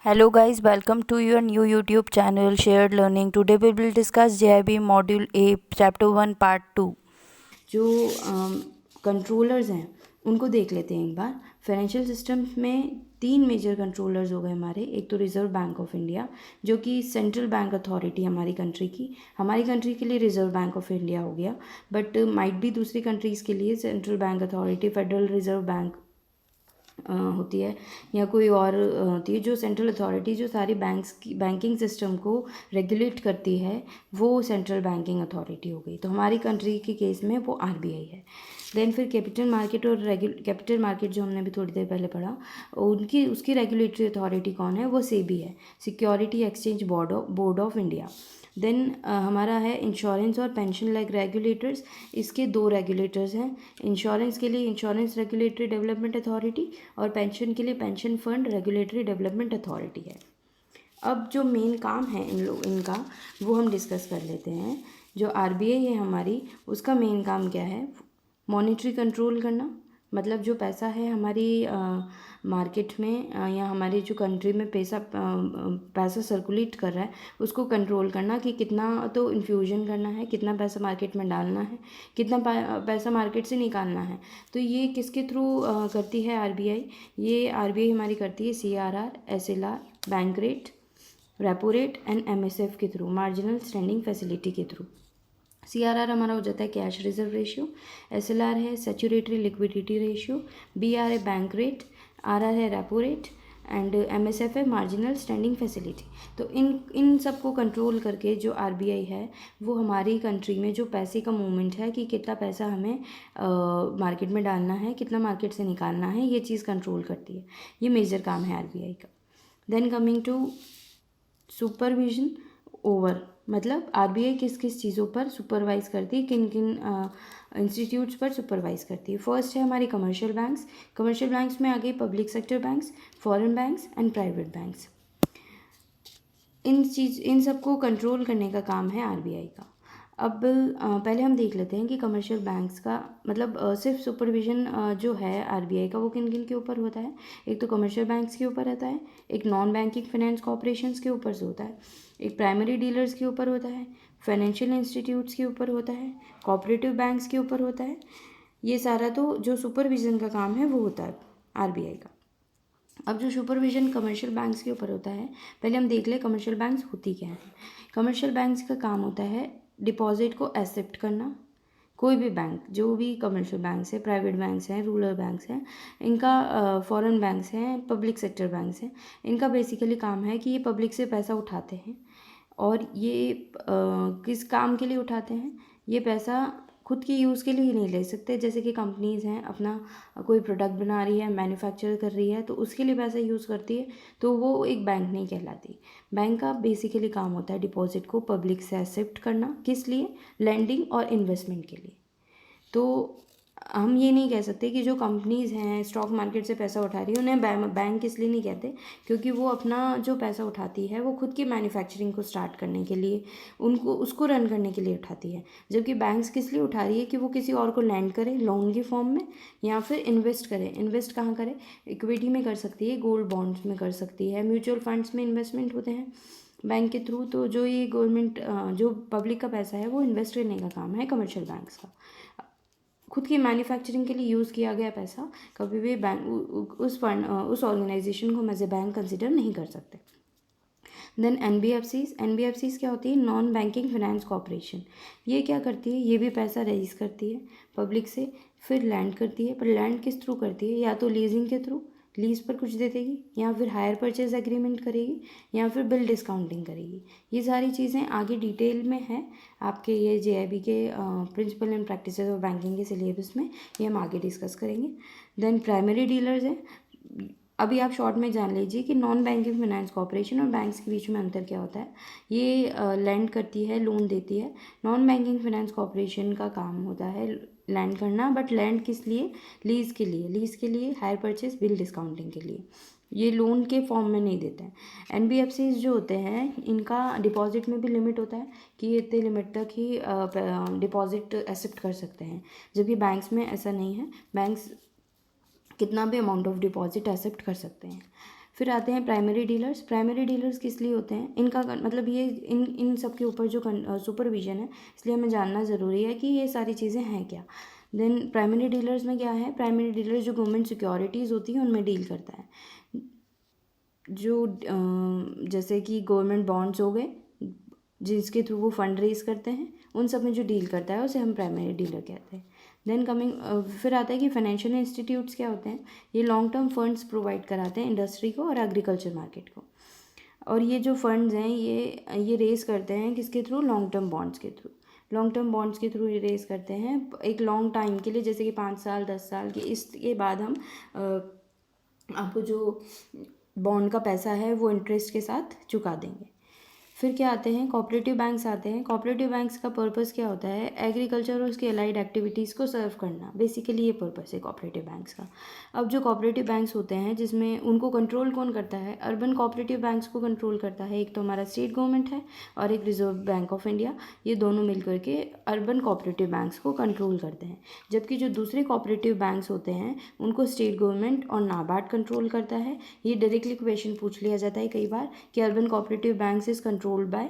Hello guys, welcome to your new YouTube channel Shared Learning. Today we will discuss JIB Module A Chapter 1 Part 2. जो controllers हैं उनको देख लेते हैं एक बार। फाइनेंशियल सिस्टम में 3 मेजर कंट्रोलर्स हो गए हमारे। एक तो रिजर्व बैंक ऑफ इंडिया जो कि सेंट्रल बैंक अथॉरिटी हमारी कंट्री के लिए रिजर्व बैंक ऑफ इंडिया हो गया, बट माइट भी दूसरी कंट्रीज़ के लिए central bank authority federal reserve bank होती है या कोई और होती है। जो सेंट्रल अथॉरिटी जो सारी बैंकिंग सिस्टम को रेगुलेट करती है वो सेंट्रल बैंकिंग अथॉरिटी हो गई। तो हमारी कंट्री के केस में वो आरबीआई है। देन फिर कैपिटल मार्केट और कैपिटल मार्केट जो हमने अभी थोड़ी देर पहले पढ़ा, उसकी रेगुलेटरी अथॉरिटी कौन है, वो सेबी है, security exchange board of India. Then हमारा है इंश्योरेंस और पेंशन लाइक रेगुलेटर्स। इसके 2 रेगुलेटर्स हैं। इंश्योरेंस के लिए इंश्योरेंस रेगुलेटरी डेवलपमेंट अथॉरिटी और पेंशन के लिए pension fund regulatory development authority है। अब जो मेन काम है इनका वो हम डिस्कस कर लेते हैं। जो आरबीआई है हमारी, उसका मेन काम क्या है, मॉनेटरी कंट्रोल करना, मतलब जो पैसा है हमारी मार्केट में या हमारी जो कंट्री में पैसा सर्कुलेट कर रहा है उसको कंट्रोल करना कि कितना तो इन्फ्यूजन करना है, कितना पैसा मार्केट में डालना है, कितना पैसा मार्केट से निकालना है। तो ये किसके थ्रू करती है आरबीआई? ये आरबीआई हमारी करती है CRR, SLR, bank rate, repo rate and MSF के थ्रू, मार्जिनल स्टैंडिंग फैसिलिटी के थ्रू। सीआरआर हमारा हो जाता है कैश रिजर्व रेशियो, एसएलआर है सैचुरेटरी लिक्विडिटी रेशियो, बीआर है बैंक रेट, आरआर है रेपो रेट एंड एमएसएफ है मार्जिनल स्टैंडिंग फैसिलिटी। तो इन सब को कंट्रोल करके जो आरबीआई है वो हमारी कंट्री में जो पैसे का मूवमेंट है कि कितना पैसा हमें मार्केट में डालना है, कितना मार्केट से निकालना है, ये चीज़ कंट्रोल करती है। ये मेजर काम है आरबीआई का। Then coming to supervision over, मतलब आरबीआई किस किस चीज़ों पर सुपरवाइज़ करती है, किन किन इंस्टीट्यूट्स पर सुपरवाइज़ करती है। फर्स्ट है हमारी कमर्शियल बैंक्स में आ गई public sector banks, foreign banks and private banks. इन सबको कंट्रोल करने का काम है आरबीआई का। अब पहले हम देख लेते हैं कि कमर्शियल बैंक्स का मतलब सिर्फ सुपरविजन जो है आरबीआई का वो किन किन के ऊपर होता है। एक तो कमर्शियल बैंक्स के ऊपर रहता है, एक नॉन बैंकिंग फाइनेंस कॉर्पोरेशंस के ऊपर से होता है, एक प्राइमरी डीलर्स के ऊपर होता है, फाइनेंशियल इंस्टीट्यूट्स के ऊपर होता है, कोऑपरेटिव बैंक्स के ऊपर होता है। ये सारा तो जो सुपरविजन का काम है वो होता है आरबीआई का। अब जो सुपरविजन कमर्शियल बैंक्स के ऊपर होता है, पहले हम देख लें कमर्शियल बैंक्स होती क्या है। कमर्शियल बैंक्स का काम होता है डिपॉजिट को एक्सेप्ट करना। कोई भी बैंक, जो भी कमर्शियल बैंक्स है, प्राइवेट बैंक्स हैं, रूरल बैंक्स हैं, इनका फॉरेन बैंक्स हैं, पब्लिक सेक्टर बैंक्स हैं, इनका बेसिकली काम है कि ये पब्लिक से पैसा उठाते हैं। और ये किस काम के लिए उठाते हैं? ये पैसा खुद के यूज़ के लिए ही नहीं ले सकते। जैसे कि कंपनीज़ हैं, अपना कोई प्रोडक्ट बना रही है, मैन्युफैक्चर कर रही है, तो उसके लिए पैसा यूज़ करती है, तो वो एक बैंक नहीं कहलाती। बैंक का बेसिकली काम होता है डिपॉजिट को पब्लिक से एक्सेप्ट करना। किस लिए? लैंडिंग और इन्वेस्टमेंट के लिए। तो हम ये नहीं कह सकते कि जो कंपनीज़ हैं स्टॉक मार्केट से पैसा उठा रही है उन्हें बैंक इसलिए नहीं कहते क्योंकि वो अपना जो पैसा उठाती है वो खुद की मैन्युफैक्चरिंग को स्टार्ट करने के लिए, उसको रन करने के लिए उठाती है। जबकि बैंक्स किस लिए उठा रही है कि वो किसी और को लैंड करे लोन के फॉर्म में, या फिर इन्वेस्ट करे। इन्वेस्ट कहाँ करे? इक्विटी में कर सकती है, गोल्ड बॉन्ड्स में कर सकती है, म्यूचुअल फंड्स में इन्वेस्टमेंट होते हैं बैंक के थ्रू। तो जो ये गवर्नमेंट जो पब्लिक का पैसा है वो इन्वेस्ट करने का काम है कमर्शियल बैंक्स का। खुद की मैन्युफैक्चरिंग के लिए यूज़ किया गया पैसा कभी भी बैंक उस ऑर्गेनाइजेशन को हम एज ए बैंक कंसिडर नहीं कर सकते। देन एनबीएफसीज क्या होती है? Non banking finance corporation. ये क्या करती है? ये भी पैसा रेज करती है पब्लिक से, फिर लैंड करती है। पर लैंड किस थ्रू करती है? या तो लीजिंग के थ्रू, लीज पर कुछ दे देगी, या फिर हायर परचेज एग्रीमेंट करेगी, या फिर बिल डिस्काउंटिंग करेगी। ये सारी चीज़ें आगे डिटेल में है आपके ये जेआईबी के principle and practices of banking के सिलेबस में, ये हम आगे डिस्कस करेंगे। देन प्राइमरी डीलर्स हैं। अभी आप शॉर्ट में जान लीजिए कि नॉन बैंकिंग फाइनेंस कॉर्पोरेशन और बैंक्स के बीच में अंतर क्या होता है। ये लैंड करती है, लोन देती है। नॉन बैंकिंग फाइनेंस कॉर्पोरेशन का काम होता है लैंड करना, बट लैंड किस लिए? लीज़ के लिए, हायर परचेज, बिल डिस्काउंटिंग के लिए। ये लोन के फॉर्म में नहीं देते हैं। एनबीएफसीज जो होते हैं इनका डिपॉजिट में भी लिमिट होता है कि ये इतने लिमिट तक ही डिपॉजिट एक्सेप्ट कर सकते हैं, जबकि बैंक्स में ऐसा नहीं है। बैंक्स कितना भी अमाउंट ऑफ डिपॉजिट एक्सेप्ट कर सकते हैं। फिर आते हैं प्राइमरी डीलर्स। प्राइमरी डीलर्स किस लिए होते हैं, इनका मतलब ये इन सब के ऊपर जो सुपरविजन है, इसलिए हमें जानना ज़रूरी है कि ये सारी चीज़ें हैं क्या। देन प्राइमरी डीलर्स में क्या है, प्राइमरी डीलर्स जो गवर्नमेंट सिक्योरिटीज़ होती हैं उनमें डील करता है, जो जैसे कि गवर्नमेंट बॉन्ड्स हो गए जिसके थ्रू वो फंड रेज करते हैं, उन सब में जो डील करता है उसे हम प्राइमरी डीलर कहते हैं। देन कमिंग फिर आता है कि फाइनेंशियल इंस्टीट्यूट्स क्या होते हैं, ये लॉन्ग टर्म फंड्स प्रोवाइड कराते हैं इंडस्ट्री को और एग्रीकल्चर मार्केट को। और ये जो फंड्स हैं ये रेज करते हैं किसके थ्रू, लॉन्ग टर्म बॉन्ड्स के थ्रू। लॉन्ग टर्म बॉन्ड्स के थ्रू ये रेज करते हैं एक लॉन्ग टाइम के लिए, जैसे कि 5 साल 10 साल के, इसके बाद हम आपको जो बॉन्ड का पैसा है वो इंटरेस्ट के साथ चुका देंगे। फिर क्या आते हैं, कोऑपरेटिव बैंक्स आते हैं। कोऑपरेटिव बैंक्स का पर्पस क्या होता है, एग्रीकल्चर और उसके अलाइड एक्टिविटीज़ को सर्व करना, बेसिकली ये पर्पस है कोऑपरेटिव बैंक्स का। अब जो कोऑपरेटिव बैंक्स होते हैं जिसमें उनको कंट्रोल कौन करता है, अर्बन कोऑपरेटिव बैंक्स को कंट्रोल करता है, एक तो हमारा स्टेट गवर्नमेंट है और एक रिजर्व बैंक ऑफ इंडिया, ये दोनों मिलकर के अर्बन कोऑपरेटिव बैंक्स को कंट्रोल करते हैं। जबकि जो दूसरे कोऑपरेटिव बैंक्स होते हैं उनको स्टेट गवर्नमेंट और नाबार्ड कंट्रोल करता है। ये डायरेक्टली क्वेश्चन पूछ लिया जाता है कई बार कि urban cooperative banks is controlled by,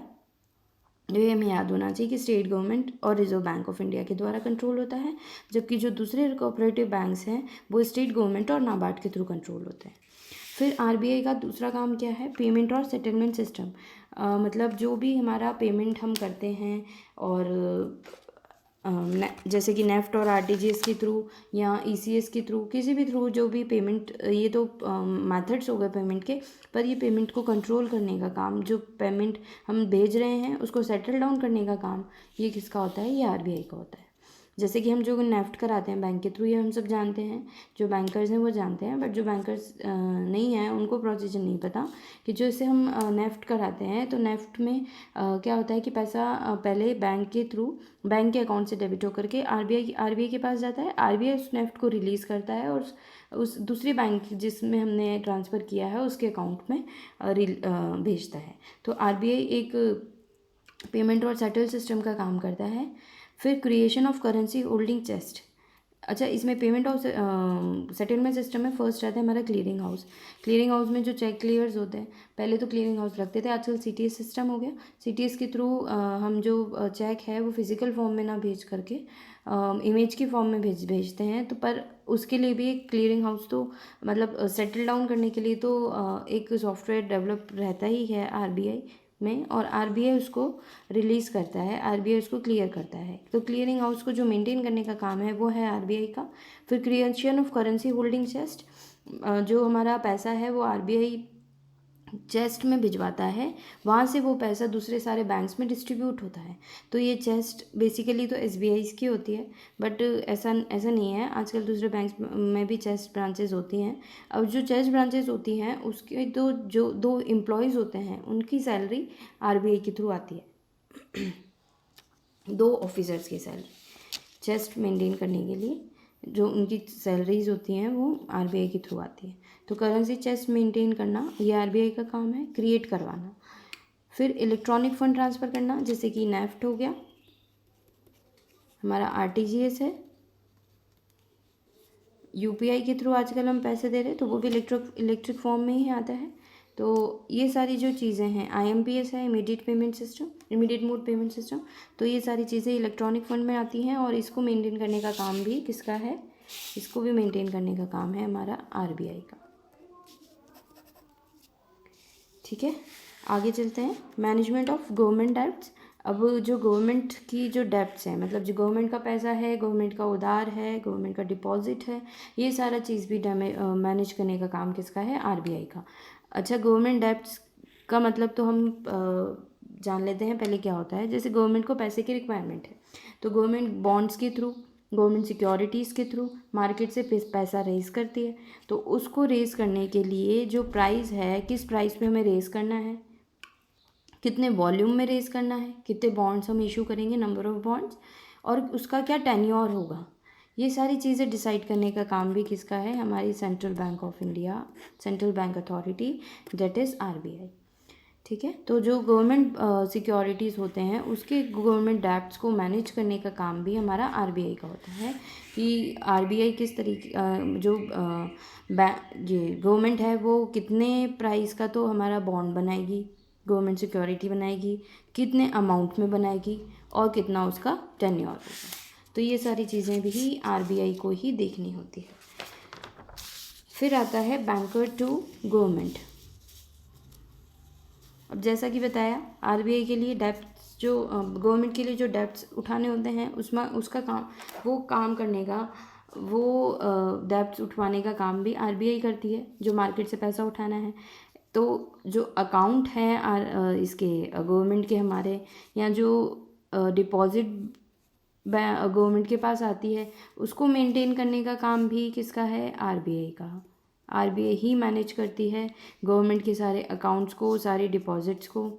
ये हमें याद होना चाहिए कि स्टेट गवर्नमेंट और रिजर्व बैंक ऑफ इंडिया के द्वारा कंट्रोल होता है, जबकि जो दूसरे कोऑपरेटिव बैंक्स हैं वो स्टेट गवर्नमेंट और नाबार्ड के थ्रू कंट्रोल होते हैं। फिर आरबीआई का दूसरा काम क्या है, पेमेंट और सेटलमेंट सिस्टम। मतलब जो भी हमारा पेमेंट हम करते हैं और जैसे कि नेफ्ट और आरटीजीएस के थ्रू या ईसीएस के थ्रू, किसी भी थ्रू जो भी पेमेंट, ये तो मेथड्स हो गए पेमेंट के, पर ये पेमेंट को कंट्रोल करने का काम, जो पेमेंट हम भेज रहे हैं उसको सेटल डाउन करने का काम, ये किसका होता है, ये आरबीआई का होता है। जैसे कि हम जो नेफ्ट कराते हैं बैंक के थ्रू, ये हम सब जानते हैं, जो बैंकर्स हैं वो जानते हैं, बट जो बैंकर्स नहीं हैं उनको प्रोसीजर नहीं पता कि जो इसे हम नेफ्ट कराते हैं तो नेफ्ट में क्या होता है कि पैसा पहले बैंक के थ्रू बैंक के अकाउंट से डेबिट होकर के आरबीआई के पास जाता है, आरबीआई उस नेफ्ट को रिलीज़ करता है और उस दूसरी बैंक जिसमें हमने ट्रांसफ़र किया है उसके अकाउंट में भेजता है। तो आरबीआई एक पेमेंट और सेटल सिस्टम का काम करता है। फिर creation of currency holding chest. अच्छा, इसमें पेमेंट और सेटलमेंट सिस्टम में फर्स्ट आता है हमारा क्लियरिंग हाउस। क्लियरिंग हाउस में जो चेक क्लियर्स होते हैं, पहले तो क्लियरिंग हाउस रखते थे, आजकल सीटीएस सिस्टम हो गया। सीटीएस के थ्रू हम जो चेक है वो फिजिकल फॉर्म में ना भेज करके इमेज की फॉर्म में भेजते हैं। तो पर उसके लिए भी एक क्लियरिंग हाउस तो मतलब सेटल डाउन करने के लिए तो एक सॉफ्टवेयर डेवलप रहता ही है आरबीआई में, और आरबीआई उसको रिलीज़ करता है, आरबीआई उसको क्लियर करता है। तो क्लियरिंग हाउस को जो मेंटेन करने का काम है वो है आरबीआई का। फिर creation of currency holding chest, जो हमारा पैसा है वो आरबीआई चेस्ट में भिजवाता है, वहाँ से वो पैसा दूसरे सारे बैंक्स में डिस्ट्रीब्यूट होता है। तो ये चेस्ट बेसिकली तो एसबीआई की होती है, बट ऐसा ऐसा नहीं है, आजकल दूसरे बैंक्स में भी चेस्ट ब्रांचेस होती हैं। अब जो चेस्ट ब्रांचेस होती हैं उसके तो जो 2 एम्प्लॉयज़ होते हैं उनकी सैलरी आरबीआई के थ्रू आती है। 2 ऑफिसर्स की सैलरी चेस्ट मेंटेन करने के लिए जो उनकी सैलरीज होती हैं वो आरबीआई के थ्रू आती है। तो करेंसी चेस्ट मेंटेन करना ये आरबीआई का काम है, क्रिएट करवाना। फिर इलेक्ट्रॉनिक फ़ंड ट्रांसफ़र करना, जैसे कि नेफ्ट हो गया, हमारा आरटीजीएस है, यूपीआई के थ्रू आजकल हम पैसे दे रहे हैं तो वो भी इलेक्ट्रिक फॉर्म में ही आता है। तो ये सारी जो चीज़ें हैं, आईएमपीएस है, immediate payment system, immediate mode payment system, तो ये सारी चीज़ें इलेक्ट्रॉनिक फंड में आती हैं और इसको मेंटेन करने का काम भी किसका है, इसको भी मेंटेन करने का काम है हमारा आरबीआई का। ठीक है, आगे चलते हैं, मैनेजमेंट ऑफ गवर्नमेंट डेब्ट्स। अब जो गवर्नमेंट की जो डेब्ट्स हैं, मतलब जो गवर्नमेंट का पैसा है, गवर्नमेंट का उधार है, गवर्नमेंट का डिपॉजिट है, ये सारा चीज़ भी मैनेज करने का काम किसका है, आरबीआई का। अच्छा, गवर्नमेंट डेब्ट्स का मतलब तो हम जान लेते हैं पहले क्या होता है। जैसे गवर्नमेंट को पैसे की रिक्वायरमेंट है तो गवर्नमेंट बॉन्ड्स के थ्रू, गवर्नमेंट सिक्योरिटीज़ के थ्रू मार्केट से पैसा रेज करती है। तो उसको रेज करने के लिए जो प्राइस है, किस प्राइस पे हमें रेज करना है, कितने वॉल्यूम में रेज करना है, कितने बॉन्ड्स हम इशू करेंगे, नंबर ऑफ बॉन्ड्स, और उसका क्या टेन्योर होगा, ये सारी चीज़ें डिसाइड करने का काम भी किसका है, हमारी central bank of India, central bank authority, that is RBI. ठीक है। तो जो गवर्नमेंट सिक्योरिटीज़ होते हैं उसके गवर्नमेंट डेब्ट्स को मैनेज करने का काम भी हमारा आरबीआई का होता है कि आरबीआई किस तरीके जो ये गवर्नमेंट है वो कितने प्राइस का तो हमारा बॉन्ड बनाएगी, गवर्नमेंट सिक्योरिटी बनाएगी, कितने अमाउंट में बनाएगी और कितना उसका टेन्योर होगा। तो ये सारी चीज़ें भी आरबीआई को ही देखनी होती है। फिर आता है बैंकर टू गवर्नमेंट। अब जैसा कि बताया आरबीआई के लिए डेब्ट्स जो गवर्नमेंट के लिए जो डेब्ट्स उठाने होते हैं उसमें उसका काम वो काम करने का वो डेब्ट्स उठवाने का काम भी आरबीआई करती है, जो मार्केट से पैसा उठाना है। तो जो अकाउंट है इसके गवर्नमेंट के हमारे, या जो डिपॉजिट गवर्नमेंट के पास आती है उसको मेंटेन करने का काम भी किसका है, आरबीआई का। आरबीआई ही मैनेज करती है गवर्नमेंट के सारे अकाउंट्स को, सारे डिपॉजिट्स को।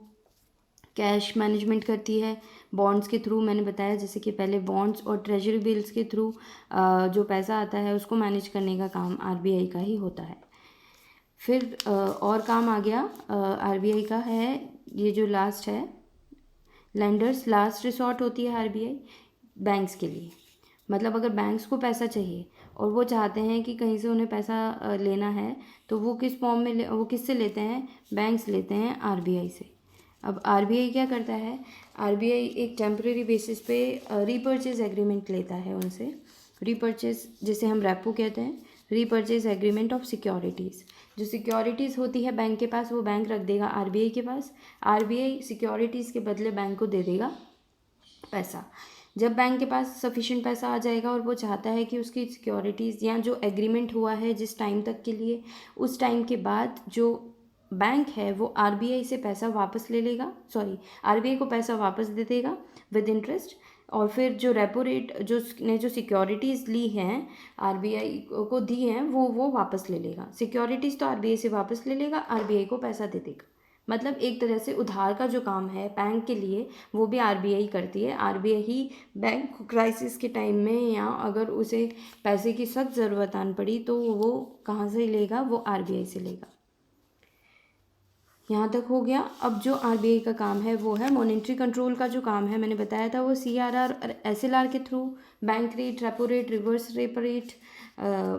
कैश मैनेजमेंट करती है बॉन्ड्स के थ्रू, मैंने बताया जैसे कि पहले बॉन्ड्स और ट्रेजरी बिल्स के थ्रू जो पैसा आता है उसको मैनेज करने का काम आरबीआई का ही होता है। फिर और काम आ गया आरबीआई का है, ये जो लास्ट है लेंडर्स, लास्ट रिसॉर्ट होती है आरबीआई बैंक्स के लिए। मतलब अगर बैंक्स को पैसा चाहिए और वो चाहते हैं कि कहीं से उन्हें पैसा लेना है तो वो किस फॉर्म में वो किससे लेते हैं, बैंक्स लेते हैं आरबीआई से। अब आरबीआई क्या करता है, आरबीआई एक टेम्परेरी बेसिस पे रीपर्चेज एग्रीमेंट लेता है उनसे। रीपर्चेज जिसे हम रेपो कहते हैं, रीपर्चेज एग्रीमेंट ऑफ सिक्योरिटीज़। जो सिक्योरिटीज़ होती है बैंक के पास वो बैंक रख देगा आरबीआई के पास, आरबीआई सिक्योरिटीज़ के बदले बैंक को दे देगा पैसा। जब बैंक के पास सफिशिएंट पैसा आ जाएगा और वो चाहता है कि उसकी सिक्योरिटीज़ या जो एग्रीमेंट हुआ है जिस टाइम तक के लिए, उस टाइम के बाद जो बैंक है वो आरबीआई से पैसा वापस ले लेगा, आरबीआई को पैसा वापस दे देगा विद इंटरेस्ट। और फिर जो रेपो रेट जो सिक्योरिटीज़ ली हैं आरबीआई को दी हैं वो वापस ले लेगा। सिक्योरिटीज़ तो आरबीआई से वापस ले लेगा, आरबीआई को पैसा दे देगा। मतलब एक तरह से उधार का जो काम है बैंक के लिए वो भी आरबीआई करती है। आरबीआई ही बैंक को क्राइसिस के टाइम में या अगर उसे पैसे की सख्त ज़रूरत आन पड़ी तो वो कहाँ से लेगा, वो आरबीआई से लेगा। यहाँ तक हो गया। अब जो आरबीआई का काम है वो है मॉनेटरी कंट्रोल का जो काम है, मैंने बताया था वो सीआरआर और एसएलआर के through, bank rate, repo rate, reverse repo rate,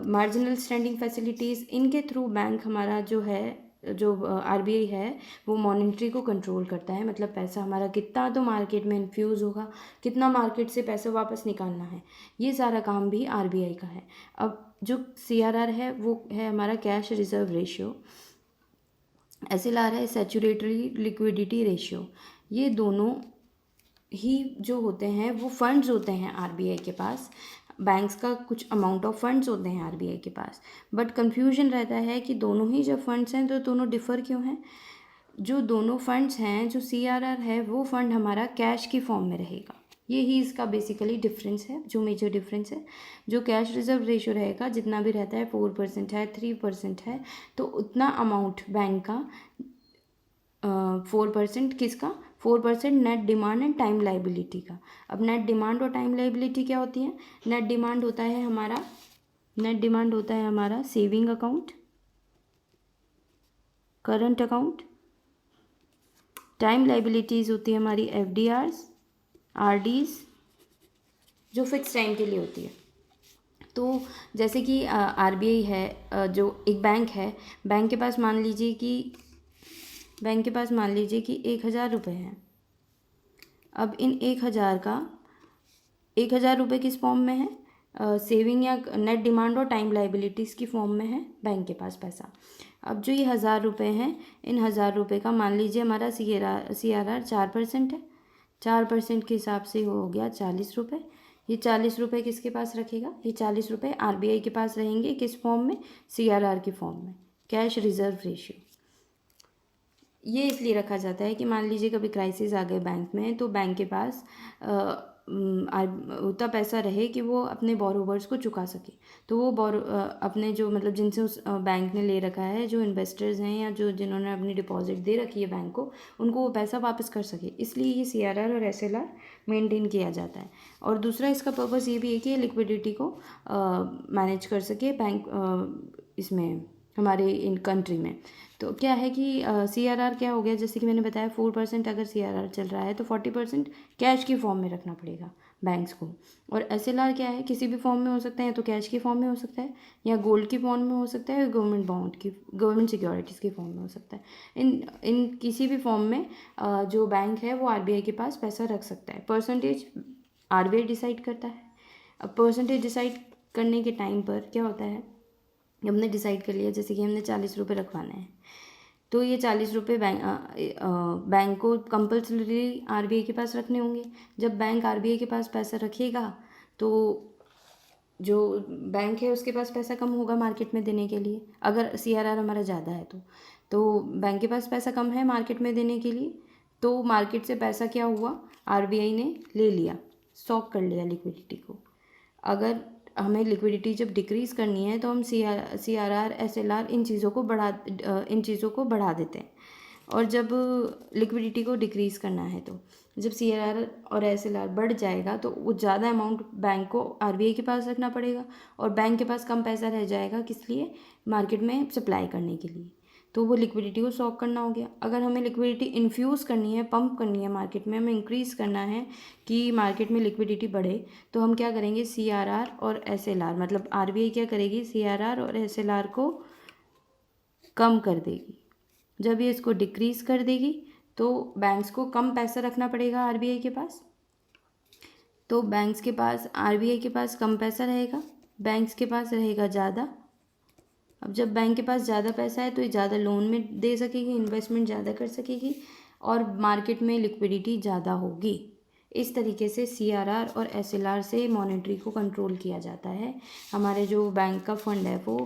marginal standing facilities, इनके थ्रू बैंक हमारा जो है, जो आरबीआई है वो मॉनेटरी को कंट्रोल करता है। मतलब पैसा हमारा कितना तो मार्केट में इन्फ्यूज़ होगा, कितना मार्केट से पैसा वापस निकालना है, ये सारा काम भी आरबीआई का है। अब जो सीआरआर है वो है हमारा कैश रिजर्व रेशियो, एसएलआर है सैचुरेटरी लिक्विडिटी रेशियो। ये दोनों ही जो होते हैं वो फंड्स होते हैं आरबीआई के पास। बैंक्स का कुछ अमाउंट ऑफ फंड्स होते हैं आरबीआई के पास, बट कंफ्यूजन रहता है कि दोनों ही जब फंड्स हैं तो दोनों डिफ़र क्यों हैं। जो दोनों फंड्स हैं, जो सीआरआर है वो फंड हमारा कैश की फॉर्म में रहेगा, ये ही इसका बेसिकली डिफरेंस है, जो मेजर डिफरेंस है। जो कैश रिजर्व रेशियो रहेगा, जितना भी रहता है 4% है, 3% है, तो उतना अमाउंट बैंक का 4% किसका, 4% net demand and time liability का। अब नेट डिमांड और टाइम लाइबिलिटी क्या होती है, नेट डिमांड होता है हमारा saving account, current account. Time liabilities होती है हमारी एफडीआर्स, आरडीज़, जो फिक्स टाइम के लिए होती है। तो जैसे कि आरबीआई है, जो एक बैंक है, बैंक के पास मान लीजिए कि 1,000 रुपये हैं। अब इन 1,000 रुपये किस फॉर्म में है, सेविंग या नेट डिमांड और टाइम लाइबिलिटीज़ की फॉर्म में है बैंक के पास पैसा। अब जो ये 1,000 रुपये हैं, इन 1,000 रुपये का मान लीजिए हमारा सीआरआर 4% है, 4% के हिसाब से हो गया 40 रुपये। ये 40 रुपये किसके पास रखेगा, ये 40 रुपये आरबीआई के पास रहेंगे, किस फॉर्म में, सीआरआर की फॉर्म में, कैश रिजर्व रेशियो। ये इसलिए रखा जाता है कि मान लीजिए कभी क्राइसिस आ गए बैंक में, तो बैंक के पास उतना पैसा रहे कि वो अपने बोरोवर्स को चुका सके। तो वो अपने जो मतलब जिनसे उस बैंक ने ले रखा है, जो इन्वेस्टर्स हैं या जो जिन्होंने अपनी डिपॉजिट दे रखी है बैंक को, उनको वो पैसा वापस कर सके, इसलिए ये सीआरआर और एसएलआर मेंटेन किया जाता है। और दूसरा इसका पर्पस ये भी है कि लिक्विडिटी को मैनेज कर सके बैंक, इसमें हमारे इन कंट्री में। तो क्या है कि CRR क्या हो गया, जैसे कि मैंने बताया 4% अगर CRR चल रहा है तो 40% कैश की फॉर्म में रखना पड़ेगा बैंक्स को। और SLR क्या है, किसी भी फॉर्म में हो सकता है, या तो कैश की फॉर्म में हो सकता है, या गोल्ड की फॉर्म में हो सकता है, या गवर्नमेंट बॉन्ड की, गवर्नमेंट सिक्योरिटीज़ की फॉर्म में हो सकता है। इन इन किसी भी फॉर्म में जो बैंक है वो RBI के पास पैसा रख सकता है। परसेंटेज RBI डिसाइड करता है। अब परसेंटेज डिसाइड करने के टाइम पर क्या होता है, हमने डिसाइड कर लिया जैसे कि हमने 40 रुपये रखवाना है, तो ये 40 रुपये बैंक को कंपल्सरी RBI के पास रखने होंगे। जब बैंक RBI के पास पैसा रखेगा तो जो बैंक है उसके पास पैसा कम होगा मार्केट में देने के लिए, अगर CRR हमारा ज़्यादा है तो बैंक के पास पैसा कम है मार्केट में देने के लिए, तो मार्केट से पैसा क्या हुआ, RBI ने ले लिया, स्टॉक कर लिया लिक्विडिटी को। अगर हमें लिक्विडिटी जब डिक्रीज़ करनी है तो हम CRR SLR इन चीज़ों को बढ़ा देते हैं। और जब लिक्विडिटी को डिक्रीज़ करना है तो जब CRR और SLR बढ़ जाएगा तो वो ज़्यादा अमाउंट बैंक को RBI के पास रखना पड़ेगा, और बैंक के पास कम पैसा रह जाएगा, किस लिए, मार्केट में सप्लाई करने के लिए। तो वो लिक्विडिटी को सॉक करना हो गया। अगर हमें लिक्विडिटी इन्फ्यूज़ करनी है, पंप करनी है मार्केट में, हमें इंक्रीज़ करना है कि मार्केट में लिक्विडिटी बढ़े, तो हम क्या करेंगे, CRR और SLR, मतलब RBI क्या करेगी, CRR और SLR को कम कर देगी। जब ये इसको डिक्रीज़ कर देगी तो बैंक्स को कम पैसा रखना पड़ेगा RBI के पास, तो बैंक्स के पास, RBI के पास कम पैसा रहेगा, बैंक्स के पास रहेगा ज़्यादा। अब जब बैंक के पास ज़्यादा पैसा है तो ये ज़्यादा लोन में दे सकेगी, इन्वेस्टमेंट ज़्यादा कर सकेगी, और मार्केट में लिक्विडिटी ज़्यादा होगी। इस तरीके से CRR और SLR से मॉनेटरी को कंट्रोल किया जाता है। हमारे जो बैंक का फंड है वो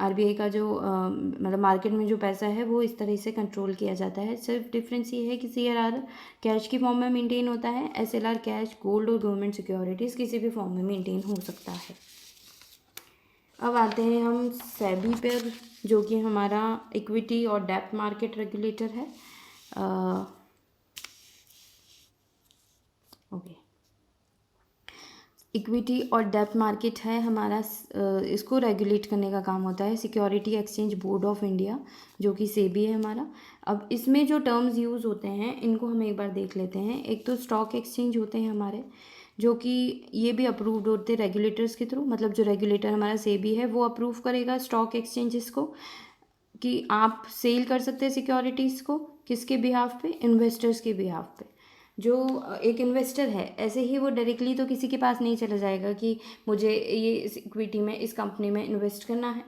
RBI का जो मतलब मार्केट में जो पैसा है वो इस तरह से कंट्रोल किया जाता है। सिर्फ डिफरेंस ये है कि CRR कैश की फॉर्म में मेंटेन होता है, SLR कैश, गोल्ड और गवर्नमेंट सिक्योरिटीज़ किसी भी फॉर्म में मेंटेन हो सकता है। अब आते हैं हम सेबी पर, जो कि हमारा इक्विटी और डेब्ट मार्केट रेगुलेटर है। ओके, इक्विटी और डेब्ट मार्केट है हमारा, इसको रेगुलेट करने का काम होता है security exchange board of India, जो कि सेबी है हमारा। अब इसमें जो टर्म्स यूज़ होते हैं इनको हम एक बार देख लेते हैं। एक तो स्टॉक एक्सचेंज होते हैं हमारे, जो कि ये भी अप्रूव्ड होते हैं रेगुलेटर्स के थ्रू, मतलब जो रेगुलेटर हमारा सेबी है वो अप्रूव करेगा स्टॉक एक्सचेंजेस को, कि आप सेल कर सकते हैं सिक्योरिटीज़ को, किसके बिहाफ पे, इन्वेस्टर्स के बिहाफ पे। जो एक इन्वेस्टर है ऐसे ही वो डायरेक्टली तो किसी के पास नहीं चला जाएगा कि मुझे ये इस इक्विटी में, इस कंपनी में इन्वेस्ट करना है।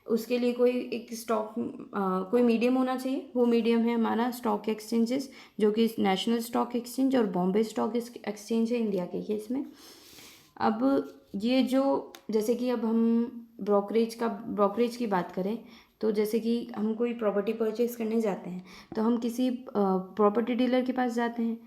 उसके लिए कोई एक स्टॉक, कोई मीडियम होना चाहिए। वो मीडियम है हमारा स्टॉक एक्सचेंजेस, जो कि नेशनल स्टॉक एक्सचेंज और बॉम्बे स्टॉक एक्सचेंज है इंडिया के केस में। अब ये जो, जैसे कि अब हम ब्रोकरेज की बात करें, तो जैसे कि हम कोई प्रॉपर्टी परचेज़ करने जाते हैं तो हम किसी प्रॉपर्टी डीलर के पास जाते हैं।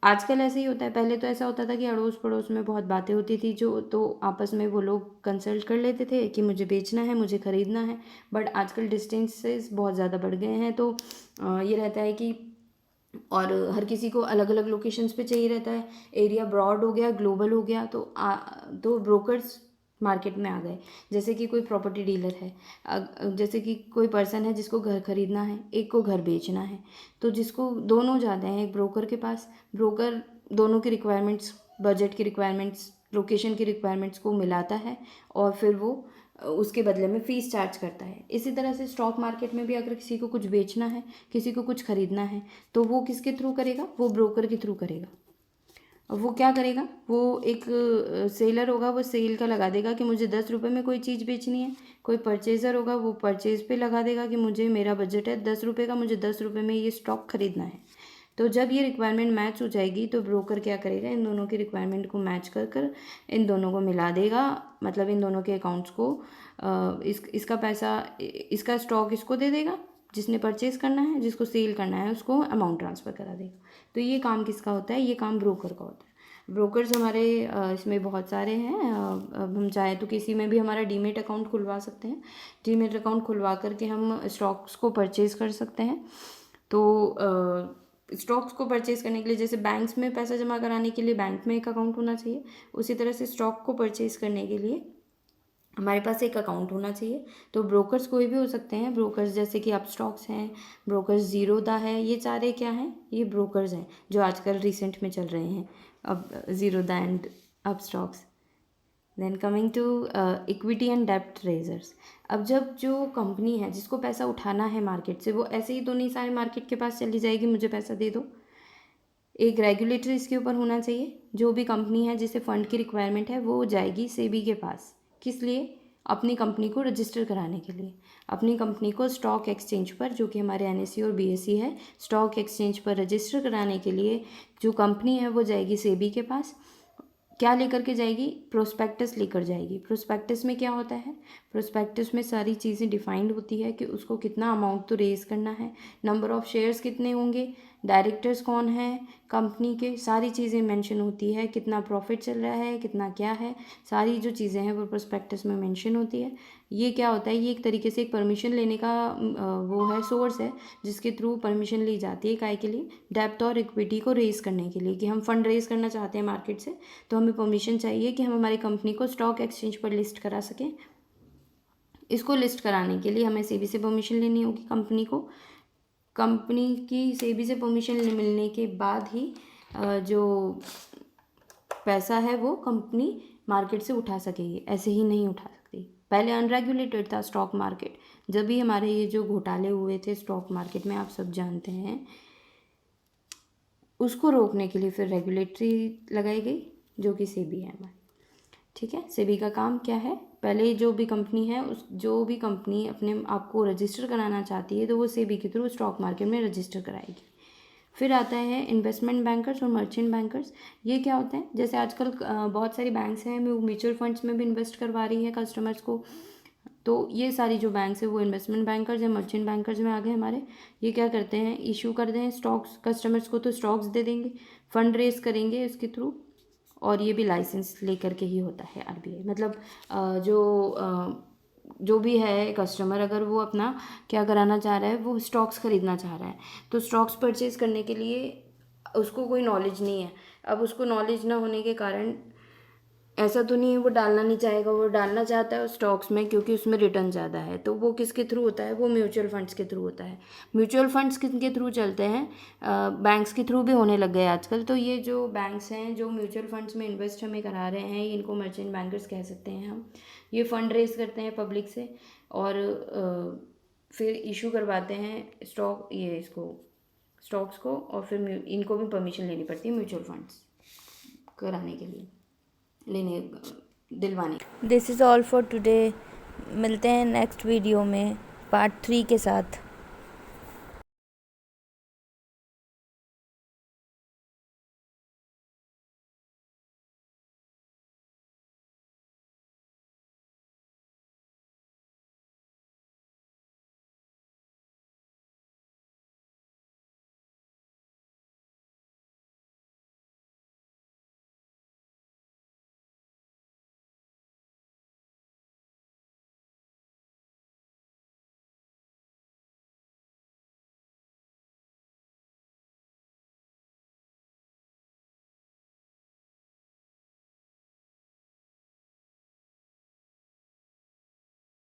आजकल ऐसे ही होता है, पहले तो ऐसा होता था कि अड़ोस पड़ोस में बहुत बातें होती थी, जो तो आपस में वो लोग कंसल्ट कर लेते थे कि मुझे बेचना है, मुझे ख़रीदना है। बट आजकल डिस्टेंसेस बहुत ज़्यादा बढ़ गए हैं, तो ये रहता है कि, और हर किसी को अलग अलग लोकेशंस पे चाहिए रहता है, एरिया ब्रॉड हो गया, ग्लोबल हो गया, तो ब्रोकर्स मार्केट में आ गए। जैसे कि कोई प्रॉपर्टी डीलर है, जैसे कि कोई पर्सन है जिसको घर खरीदना है, एक को घर बेचना है, तो जिसको दोनों जाते हैं एक ब्रोकर के पास। ब्रोकर दोनों की रिक्वायरमेंट्स, बजट की रिक्वायरमेंट्स, लोकेशन की रिक्वायरमेंट्स को मिलाता है, और फिर वो उसके बदले में फ़ीस चार्ज करता है। इसी तरह से स्टॉक मार्केट में भी अगर किसी को कुछ बेचना है, किसी को कुछ खरीदना है, तो वो किसके थ्रू करेगा, वो ब्रोकर के थ्रू करेगा। अब वो क्या करेगा, वो एक सेलर होगा, वो सेल का लगा देगा कि मुझे 10 रुपये में कोई चीज़ बेचनी है। कोई परचेज़र होगा, वो परचेज़ पे लगा देगा कि मुझे, मेरा बजट है 10 रुपये का, मुझे 10 रुपये में ये स्टॉक खरीदना है। तो जब ये रिक्वायरमेंट मैच हो जाएगी तो ब्रोकर क्या करेगा, इन दोनों की रिक्वायरमेंट को मैच कर कर इन दोनों को मिला देगा, मतलब इन दोनों के अकाउंट्स को इसका पैसा, इसका स्टॉक इसको दे देगा जिसने परचेज़ करना है, जिसको सेल करना है उसको अमाउंट ट्रांसफ़र करा देगा। तो ये काम किसका होता है, ये काम ब्रोकर का होता है। ब्रोकर्स हमारे इसमें बहुत सारे हैं। अब हम चाहे तो किसी में भी हमारा डीमेट अकाउंट खुलवा सकते हैं। डीमेट अकाउंट खुलवा करके हम स्टॉक्स को परचेज़ कर सकते हैं। तो स्टॉक्स को परचेज़ करने के लिए, जैसे बैंक्स में पैसा जमा कराने के लिए बैंक में एक अकाउंट होना चाहिए, उसी तरह से स्टॉक को परचेज़ करने के लिए हमारे पास एक अकाउंट होना चाहिए। तो ब्रोकर्स कोई भी हो सकते हैं, ब्रोकर्स जैसे कि अपस्टॉक्स हैं, ब्रोकर्स ज़ीरोदा है, ये सारे क्या हैं, ये ब्रोकर्स हैं जो आजकल रिसेंट में चल रहे हैं, अब Zerodha and Upstox. Then coming to equity and डेब्ट रेजर्स। अब जब जो कंपनी है जिसको पैसा उठाना है मार्केट से, वो ऐसे ही तो नहीं सारे मार्केट के पास चली जाएगी मुझे पैसा दे दो। एक रेगुलेटर इसके ऊपर होना चाहिए। जो भी कंपनी है जिसे फ़ंड की रिक्वायरमेंट है वो जाएगी सेबी के पास। किस लिए? अपनी कंपनी को रजिस्टर कराने के लिए। अपनी कंपनी को स्टॉक एक्सचेंज पर, जो कि हमारे एनएसई और बीएसई है, स्टॉक एक्सचेंज पर रजिस्टर कराने के लिए जो कंपनी है वो जाएगी सेबी के पास। क्या लेकर के जाएगी? प्रोस्पेक्टस लेकर जाएगी। प्रोस्पेक्टस में क्या होता है? प्रोस्पेक्टस में सारी चीज़ें डिफाइंड होती है कि उसको कितना अमाउंट तो रेज़ करना है, नंबर ऑफ़ शेयर्स कितने होंगे, डायरेक्टर्स कौन है कंपनी के, सारी चीज़ें मेंशन होती है, कितना प्रॉफिट चल रहा है, कितना क्या है, सारी जो चीज़ें हैं वो प्रोस्पेक्टस में मेंशन होती है। ये क्या होता है? ये एक तरीके से एक परमिशन लेने का वो है, सोर्स है, जिसके थ्रू परमिशन ली जाती है काय के लिए? डेब्ट और इक्विटी को रेज़ करने के लिए, कि हम फंड रेज़ करना चाहते हैं मार्केट से, तो हमें परमिशन चाहिए कि हम हमारी कंपनी को स्टॉक एक्सचेंज पर लिस्ट करा सकें। इसको लिस्ट कराने के लिए हमें सेबी से परमिशन लेनी होगी कंपनी को। कंपनी की सेबी से परमिशन मिलने के बाद ही जो पैसा है वो कंपनी मार्केट से उठा सकेगी, ऐसे ही नहीं उठा सकती। पहले अनरेगुलेटेड था स्टॉक मार्केट, जब भी हमारे ये जो घोटाले हुए थे स्टॉक मार्केट में, आप सब जानते हैं, उसको रोकने के लिए फिर रेगुलेटरी लगाई गई, जो कि सेबी है हमारी। ठीक है, सेबी का काम क्या है? पहले जो भी कंपनी है, उस जो भी कंपनी अपने आप को रजिस्टर कराना चाहती है तो वो सेबी के थ्रू स्टॉक मार्केट में रजिस्टर कराएगी। फिर आता है इन्वेस्टमेंट बैंकर्स और मर्चेंट बैंकर्स। ये क्या होते हैं? जैसे आजकल बहुत सारी बैंक्स हैं वो म्यूचुअल फंड्स में भी इन्वेस्ट करवा रही है कस्टमर्स को, तो ये सारी जो बैंक्स है वो इन्वेस्टमेंट बैंकर्स या मर्चेंट बैंकर्स में आ गए हमारे। ये क्या करते हैं? इशू कर दें स्टॉक्स, कस्टमर्स को तो स्टॉक्स दे देंगे, फंड रेज करेंगे इसके थ्रू, और ये भी लाइसेंस लेकर के ही होता है आरबीआई। मतलब जो भी है कस्टमर, अगर वो अपना क्या कराना चाह रहा है, वो स्टॉक्स खरीदना चाह रहा है, तो स्टॉक्स परचेज करने के लिए उसको कोई नॉलेज नहीं है। अब उसको नॉलेज ना होने के कारण ऐसा तो नहीं है वो डालना नहीं चाहेगा, वो डालना चाहता है स्टॉक्स में क्योंकि उसमें रिटर्न ज़्यादा है, तो वो किसके थ्रू होता है? वो म्यूचुअल फंड्स के थ्रू होता है। म्यूचुअल फंड्स किनके थ्रू चलते हैं? बैंक्स के थ्रू भी होने लग गए आजकल। तो ये जो बैंक्स हैं जो म्यूचुअल फंड्स में इन्वेस्ट हमें करा रहे हैं, इनको मर्चेंट बैंकर्स कह सकते हैं हम। ये फंड रेज करते हैं पब्लिक से और फिर इशू करवाते हैं स्टॉक, ये इसको स्टॉक्स को, और फिर इनको भी परमिशन लेनी पड़ती है म्यूचुअल फंड्स कराने के लिए, लेने दिलवाने। This is all for today. मिलते हैं नेक्स्ट वीडियो में पार्ट 3 के साथ।